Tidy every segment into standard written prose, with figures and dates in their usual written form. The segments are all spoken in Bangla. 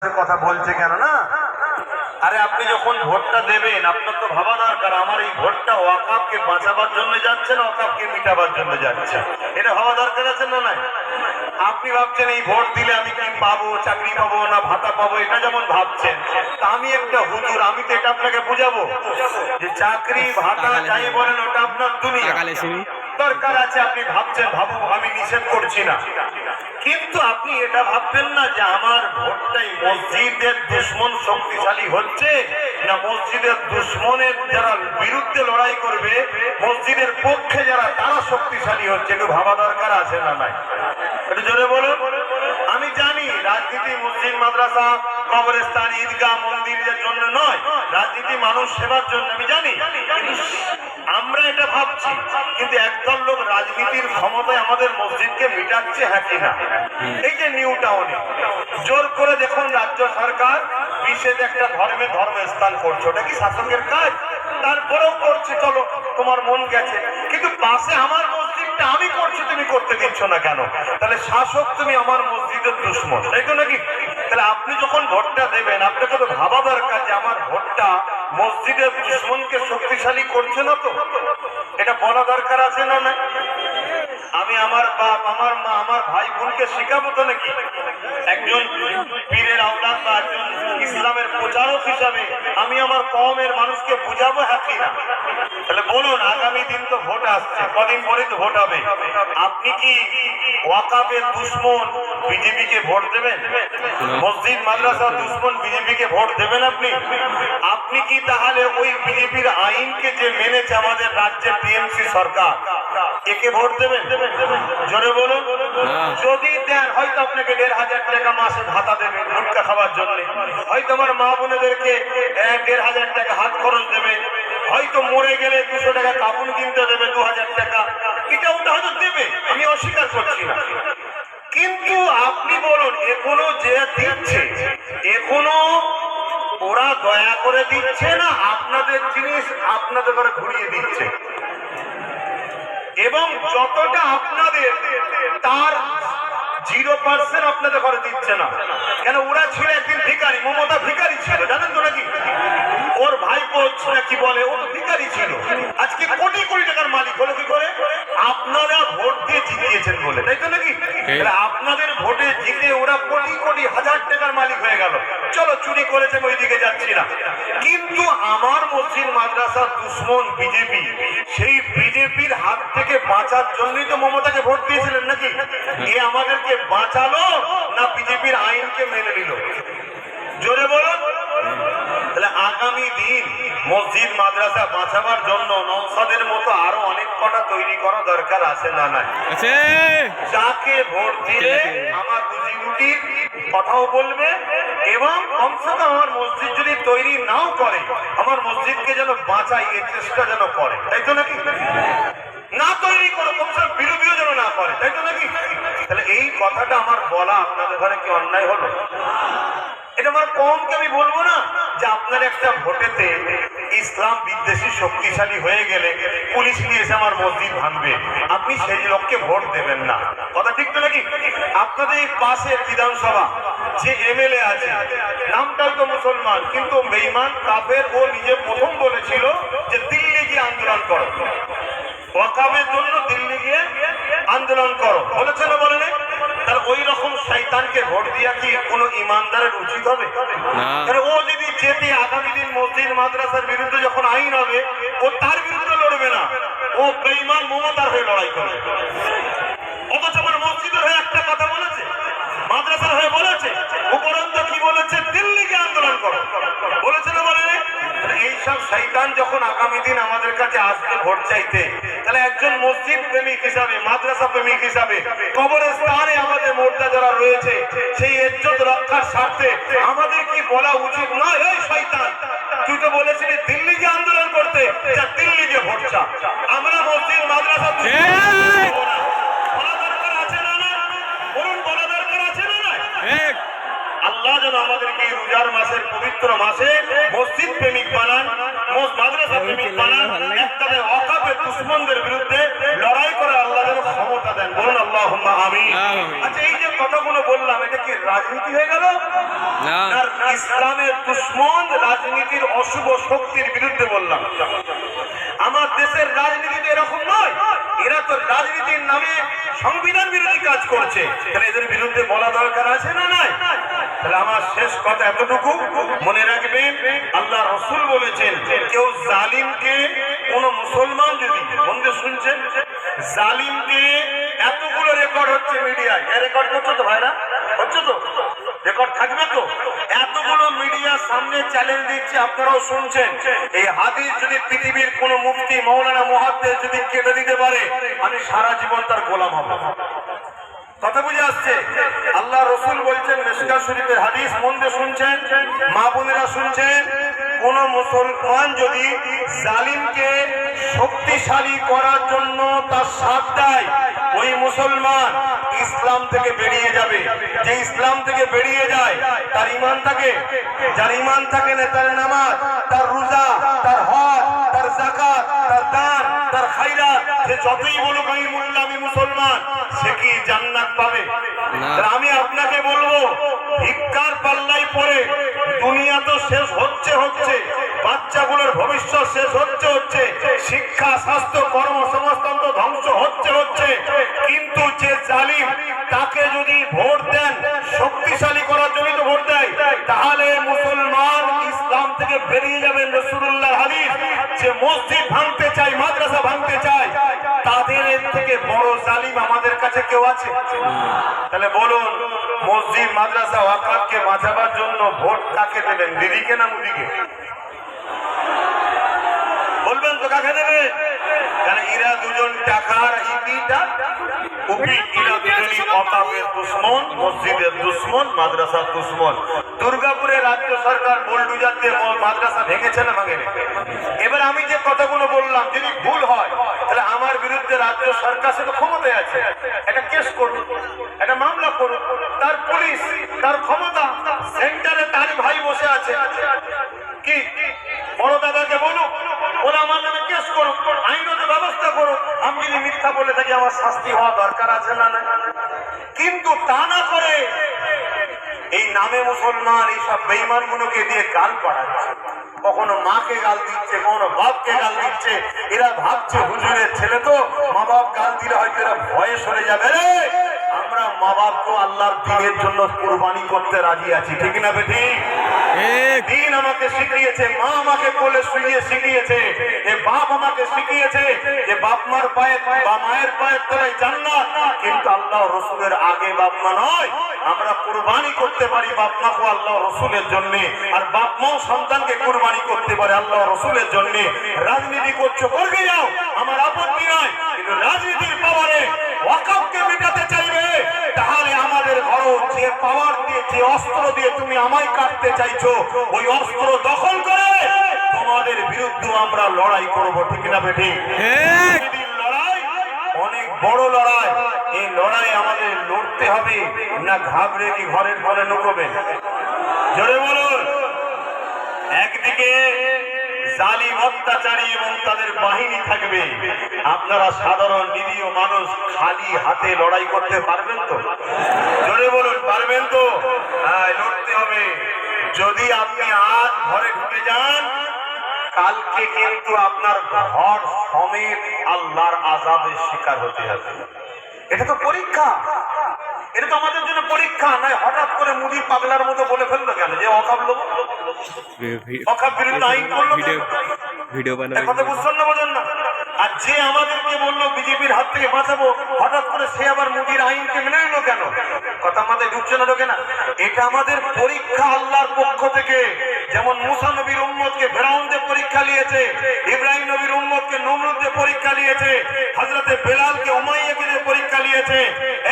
কথা বলছে কেন না? আরে আপনি যখন ভোটটা দেবেন আপনার তো ভাবা দরকার আমার এই ভোটটা ওয়াকাফকে বাঁচাবার জন্য যাচ্ছে না ওয়াকাফকে মিটাবার জন্য যাচ্ছে, এটা ভাবা দরকার আছে না? নাই আপনি ভাবছেন এই ভোট দিলে আমি কি পাবো, চাকরি পাবো না ভাতা পাবো, এটা যেমন ভাবছেন, তা আমি একটা হুজুর, আমি তো এটা আপনাকে বুঝাবো যে চাকরি ভাতা যাই বলেন ওটা আপনার দুনিয়া, দরকার আছে আপনি ভাবছেন, ভাবুক, আমি নিষেধ করছি না, কিন্তু আপনি এটা ভাববেন না যে আমার ভোটটাই মসজিদের দুশ্মন শক্তিশালী হচ্ছে না মসজিদের দুশ্মনের যারা বিরুদ্ধে লড়াই করবে, মসজিদের পক্ষে যারা তারা শক্তিশালী হচ্ছে, একটু ভাবা দরকার আছে না? নাই একটু জোরে বলুন। আমি জানি রাজনীতি মসজিদ মাদ্রাসা কবরস্থান ঈদগাহ মন্দিরের জন্য নয়, রাজনীতি মানুষ সেবার জন্য, আমি জানি, কিন্তু আমরা এটা ভাবছি, কিন্তু একদল লোক রাজনীতির ক্ষমতায় আমাদের মসজিদকে মিটাচ্ছে, হ্যাঁ কিনা? এই যে নিউ টাউনে জোর করে দেখুন রাজ্য সরকার বিশেষ একটা ধর্মস্থান করছে, ওটা কি শাসকের কাজ? তারপরেও করছে, চলো তোমার মন গেছে, কিন্তু পাশে আমার মসজিদটা আমি করছি, তুমি করতে দিচ্ছ না কেন? তাহলে শাসক তুমি আমার মসজিদের দুশ্মন, তাই তো নাকি? তাহলে আপনি যখন ভোটটা দেবেন আপনাকে তো ভাবা দরকার যে আমার ভোটটা মসজিদের দুশ্মনকে শক্তিশালী করছে না তো, এটা বলা দরকার আছে না? না আমি আমার বাপ আমার মা আমার ভাই বোনকে শিখাবো তো নাকি? একজন পীরের আওলাদ বা একজন ইসলামের প্রচারক হিসাবে আমি আমার কওমের মানুষকে বুঝাবো, হ্যাঁ কি না? তাহলে বলুন, আগামী দিন তো ভোট আসছে, কদিন পরে তো ভোট হবে, আপনি কি ওয়াকাফের দুশ্মন বিজেপিকে ভোট দেবেন? মসজিদ মাদ্রাসার দুশ্মন বিজেপিকে ভোট দেবেন আপনি? আপনি কি তাহলে ওই বিজেপির আইনকে যে মেনেছে আমাদের রাজ্যের টিএমসি সরকার, একে ভোট দেবেন? জোরে বলুন। যদি দেন হয়তো আপনাকে ১,৫০০ টাকা মাসে ভাতা দেবে গুটখা খাওয়ার জন্য, হয়তো আমার মা বোনেদেরকে ১,৫০০ টাকা হাত খরচ দেবে, হয়তো মরে গেলে ২০০ টাকা কাপড় কিনতে দেবে, ২,০০০ টাকা, এটা ওটা হয়তো দেবে, আমি অস্বীকার করছি না, কিন্তু আপনি বলুন এখনো যে দিচ্ছে, এখনো ওরা দয়া করে দিচ্ছে না আপনাদের জিনিস আপনাদের ঘরে ঘুরিয়ে দিচ্ছে, এবং যতটা আপনাদের তার 0% আপনাদের ঘরে দিচ্ছে না কেন? ওরা ছিল একদিন ভিখারি, মমতা ভিখারি ছিল, জানেন তো নাকি? ওর ভাইপো কি বলে, ও তো ভিখারি ছিল, আজকে কোটি কোটি টাকার মালিক হলো কি করে? আপনারা ভোট দিয়ে জিতিয়েছেন বলে, তাই তো নাকি? আপনাদের ভোটে জিতে ওরা কোটি কোটি হাজার টাকার মালিক হয়ে গেল, চলো চুরি করেছে ওই দিকে যাচ্ছি না, কিন্তু আমার মসজিদ মাদ্রাসার দুশ্মন বিজেপি, সেই বিজেপির হাত থেকে বাঁচার জন্যই তো মমতাকে ভোট দিয়েছিলেন নাকি? এ আমাদেরকে বাঁচালো না বিজেপির আইনকে মেনে নিল? জোরে বলুন। তাহলে আগামী দিন মসজিদ মাদ্রাসা বাঁচাবার জন্য নওশাদের মতো আরো অনেক কটা তৈরি করা দরকার আছে না? নাই যাকে ভোট দিলে আমার রুজি রুটির কথাও বলবে, এবং কমসে কম আমার মসজিদ যদি তৈরি নাও করে আমার মসজিদকে যেন বাঁচাই এর চেষ্টা যেন করে, তাই তো নাকি? না তৈরি করো, কমসে কম বিরোধীও যেন না করে, তাই তো নাকি? তাহলে এই কথাটা আমার বলা আপনাদের ঘরে কি অন্যায় হলো? এটা আমার কমকে আমি বলবো না যে আপনার একটা ভোটেতে ইসলাম বিদ্বেষী শক্তিশালী হয়ে গেলে পুলিশ নিয়ে এসে আমার মসজিদ ভাঙবে, আপনি সেই লোককে ভোট দেবেন না, কথা ঠিক তো নাকি? আপনাদের এই পাশের বিধানসভা যে এমএলএ আছে নামটাই তো মুসলমান, কিন্তু বেঈমান কাফের, ও নিজে প্রথম বলেছিল যে দিল্লি গিয়ে আন্দোলন করো, ওয়াকাফের জন্য দিল্লি গিয়ে আন্দোলন করো, বলেছে না বলে না? তাহলে ওই রকম শয়তানকে ভোট দিয়া কি কোনো ইমানদারের উচিত হবে? ও যদি যেতে আগামী দিন মসজিদ মাদ্রাসার বিরুদ্ধে যখন আইন হবে ও তার বিরুদ্ধে লড়বে না, ও বেঈমান মমতার হয়ে লড়াই করবে, অথচ আমার মসজিদের হয়ে একটা কথা বলেছে, মাদ্রাসার হয়ে বলেছে, উপরন্ত কি বলেছে? দিল্লিকে আন্দোলন করো, বলেছে না বলে? এইসব শয়তান যখন আগামী দিন আমাদের কাছে আসবে ভোট চাইতে, তাহলে একজন মসজিদ প্রেমিক হিসাবে, মাদ্রাসা প্রেমিক হিসাবে, কবরস্থানে আমাদের মোর্চা যারা রয়েছে সেই ইজ্জত রক্ষার স্বার্থে আমাদের কি বলা উচিত নয়? এই শয়তান, তুই তো বলেছিলি দিল্লিকে আন্দোলন করতে, যা দিল্লিকে ভোট চা, আমরা মসজিদ মাদ্রাসা আল্লাহ যেন আমাদেরকে রোজার মাসের পবিত্র মাসে মসজিদ প্রেমিক বানান, মাদ্রাসা প্রেমিক বানান, তাদের ওয়াকাফের দুশমনদের বিরুদ্ধে লড়াই করার আল্লাহ যেন ক্ষমতা দেন, বলুন আল্লাহুম্মা আমিন। আচ্ছা, এই যে কথাগুলো বললাম এটা কি রাজনীতি হয়ে গেল? না, ইসলামের দুশ্মন রাজনীতির অশুভ শক্তির বিরুদ্ধে বললাম। আমার দেশের রাজনীতি তো এরকম নয়, এরা তো রাজনীতির নামে সংবিধান বিরোধী কাজ করছে, তাহলে এদের বিরুদ্ধে বলা দরকার আছে না নাই? তাহলে আমার শেষ কথা এতটুকু মনে রাখবেন, আল্লাহ রসুল বলেছেন কেউ জালিমকে, কোন মুসলমান যদি, বন্ধু শুনছেন, জালিমকে, এতগুলো রেকর্ড হচ্ছে মিডিয়ায়, রেকর্ড করছো তো ভাইরা, হচ্ছে তো, রেকর্ড থাকবে তো, এতগুলো মিডিয়ার সামনে চ্যালেঞ্জ দিচ্ছে, আপনারাও শুনছেন, এই হাদিস যদি পৃথিবীর কোন মুফতি মৌলানা মুহাদ্দিস যদি কেটে দিতে পারে, আমি সারা জীবন তার গোলাম হব। কথা বুঝে আসছে? আল্লাহ রসুল বলছেন, মিশকাত শরীফের হাদিস, মন দিয়ে শুনছেন, মা বোনেরা শুনছেন, কোন মুসলমান যদি জালিমকে শক্তিশালী করার জন্য তার সাথ দেয়, ওই মুসলমান ইসলাম থেকে বেরিয়ে যাবে। যে ইসলাম থেকে বেরিয়ে যায় তার ঈমান থাকে, যার ঈমান থাকে না, তার নামাজ, তার রোজা, তার হজ, তার যাকাত, তার দান, তার খায়রাত, সে যতই বলুক আমি মোল্লা, আমি মুসলমান, সে কি জান্নাত পাবে? আমি আপনাকে বলবো, ভিক্ষার পাল্লাই পড়ে দুনিয়া তো শেষ হচ্ছে, বাচ্চাগুলোর ভবিষ্যৎ শেষ হচ্ছে, শিক্ষা, স্বাস্থ্য, কর্মসংস্থান তো ধ্বংস হচ্ছে, কিন্তু যে জালিম, তাকে যদি ভোট দেন শক্তিশালী করার জন্য তো ভোট দেয়, তাহলে মুসলমান ইসলাম থেকে বেরিয়ে যাবেন। রাসূলুল্লাহর হাদিস, যে মসজিদ ভাঙতে চায়, মাদ্রাসা ভাঙতে চায়, তাদের থেকে বড় জালিম আমাদের কাছে কেউ আছে? তাহলে বলুন, মসজিদ, মাদ্রাসা, ওয়াকফকে বাঁচাবার জন্য ভোট কাকে দেবেন, দিদিকে না মুদিকে? বলবেন তো কাকে দেবে? কারণ এরা দুজন টাকার ইপিটা উপি, এরা দুজনই ওয়াকফের দুশমন, মসজিদের দুশমন, মাদ্রাসার দুশমন। দুর্গাপুরে রাজ্য সরকার বুলডোজার দিয়ে মাদ্রাসা ভেঙেছে না ভাঙেনি? এবার আমি যে কথাগুলো বললাম যদি ভুল হয়, তাহলে আমার বিরুদ্ধে রাজ্য সরকার সে তো ক্ষমতায় আছে, একটা কেস করুন, একটা মামলা করুন, তার পুলিশ, তার ক্ষমতা, সেন্টারে তার ভাই বসে আছে, কি বড় দাদাকে বলুক, ওরা আমার নামে কেস করুক, আইনত ব্যবস্থা করুক, আমি যদি মিথ্যা বলে থাকি আমার শাস্তি হওয়া দরকার আছে না? কিন্তু তা না করে এই নামে মুসলমান এইসব বেঈমান গুলোকে দিয়ে গাল পাড়াচ্ছে, কখনো মাকে গাল দিচ্ছে, কখনো বাপকে গাল দিচ্ছে। এরা ভাবছে হুজুরের ছেলে তো, মা বাপ গাল দিলে হয়তো এরা ভয়ে সরে যাবে। রে, আমরা মা বাপকে আল্লাহর দ্বীনের জন্য কুরবানি করতে রাজি আছি, ঠিক না বেটি? দিন আমাকে শিখিয়েছে, মা আমাকে কোলে শুইয়ে শিখিয়েছে, এ বাপ আমাকে শিখিয়েছে যে বাপ মার পায়ে বা মায়ের পায়ের তলায় জান্নাত, কিন্তু আল্লাহ রসুলের আগে বাপ মা নয়। আমরা কুরবানি করতে পারি বাপ মাকে আল্লাহ রসুলের জন্য, আর বাপ মাও সন্তানকে কুরবানি করতে পারে আল্লাহ রসুলের জন্য। রাজনীতি করছো, করবে যাও, আমার আপত্তি নয়, কিন্তু রাজনীতির পাওয়ারে ওয়াকফকে মেটাতে চাইবে, তাহলে আমাদের ঘরও যে পাওয়ার দিয়ে, যে অস্ত্র দিয়ে তুমি আমায় কাটতে চাইছো, ওই অস্ত্র দখল করে তোমাদের বিরুদ্ধে আমরা লড়াই করব, ঠিক না বেটি? লড়াই অনেক বড় লড়াই, এই লড়াই আমাদের লড়তে হবে, না ঘাবড়ে কি ঘরের ঘরে লুকোবেন? জোরে বলুন। একদিকে জালিম অত্যাচারী এবং তাদের বাহিনী থাকবে, আপনারা সাধারণ নিরীহ মানুষ খালি হাতে লড়াই করতে পারবেন তো? জোরে বলুন, পারবেন তো? হ্যাঁ, লড়তে হবে। যদি আপনি আজ ঘরে ঢুকে যান, কালকে কিন্তু আপনার ঘর সমেত আল্লাহর আযাবের শিকার হতে হবে। এটা তো পরীক্ষা, এটা তো আমাদের জন্য পরীক্ষা নয়। হঠাৎ করে মুদি পাগলার মতো বলে ফেললো কেন যে ওয়াকফ লোক, ওয়াকফ বিরুদ্ধে আইন করলো, ভিডিও বানানো, কথা বুঝছেন না, বোঝেন না? আর যে আমাদেরকে বললো বিজেপির হাত থেকে বাঁচাবো, হঠাৎ করে সে আবার মুদির আইনকে মেনে নিল কেন? কথা আমাদের ঢুকছে না, ঢোকে না? এটা আমাদের পরীক্ষা আল্লাহর পক্ষ থেকে। যেমন মুসা নবীর উম্মতকে ফেরাউনকে পরীক্ষা নিয়েছে, ইব্রাহিম নবীর উম্মতকে নমরুদকে পরীক্ষা নিয়েছে, হযরতে বেলালকে উমাইয়াকে পরীক্ষা নিয়েছে।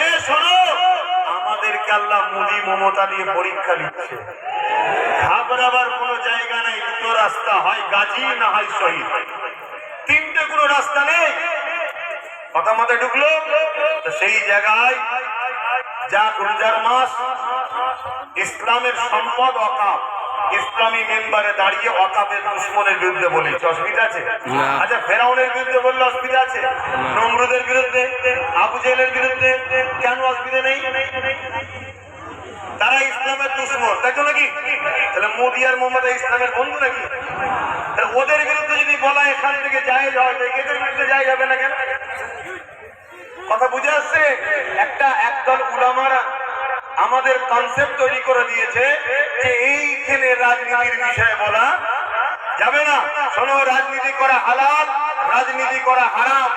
এ শোনো, আমাদেরকে আল্লাহ মুদি মমতা দিয়ে পরীক্ষা নিচ্ছে। ঘাবড়াবার কোনো জায়গা নেই, দুটো রাস্তা, হয় গাজী না হয় শহীদ, তিনটে কোনো রাস্তা নেই। কথা মাথায় ঢুকলো তো সেই জায়গায় যা রোজার মাস, ইসলামের সম্পদ ওয়াকফ, ইসলামী মেম্বারে দাঁড়িয়ে ওয়াকফের দুশমনের বিরুদ্ধে বলেছে, অসুবিধা আছে? আচ্ছা, ফেরাউনের বিরুদ্ধে বললে অসুবিধা আছে? নমরুদের বিরুদ্ধে, আবু জেহেলের বিরুদ্ধে কেন অসুবিধা নেই? তারা ইসলামের দুশমন, তাই তো নাকি? মোদি আর মোহাম্মদ ইসলামের বন্ধু নাকি? তাহলে ওদের বিরুদ্ধে যদি বলা এখান থেকে জায়েজ হয়, এদের বিরুদ্ধে জায়েজ হবে না কেন? কথা বুঝে আসছে? একদল উলামারা আমাদের কনসেপ্ট তৈরি করে দিয়েছে যে এইখানে রাজনীতির বিষয়ে বলা যাবে না। শোনো, রাজনীতি করা হালাল, রাজনীতি করা হারাম।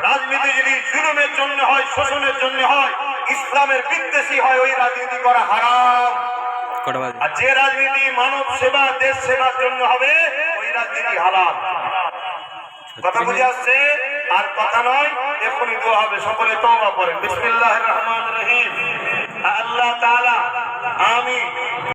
রাজনীতি যদি জুলুমের জন্য হয়, শোষণের জন্য হয়, ইসলামের বিদ্বেষী হয়, ওই রাজনীতি করা হারাম। আর যে রাজনীতি মানব সেবা, দেশ সেবার জন্য হবে, ওই রাজনীতি হালাল। কথা বুঝে আসছে? আর কথা নয়, এখনই দোয়া হবে। সকলে তওবা করেন। বিসমিল্লাহির রহমানির রহিম। আল্লাহ তাআলা আমি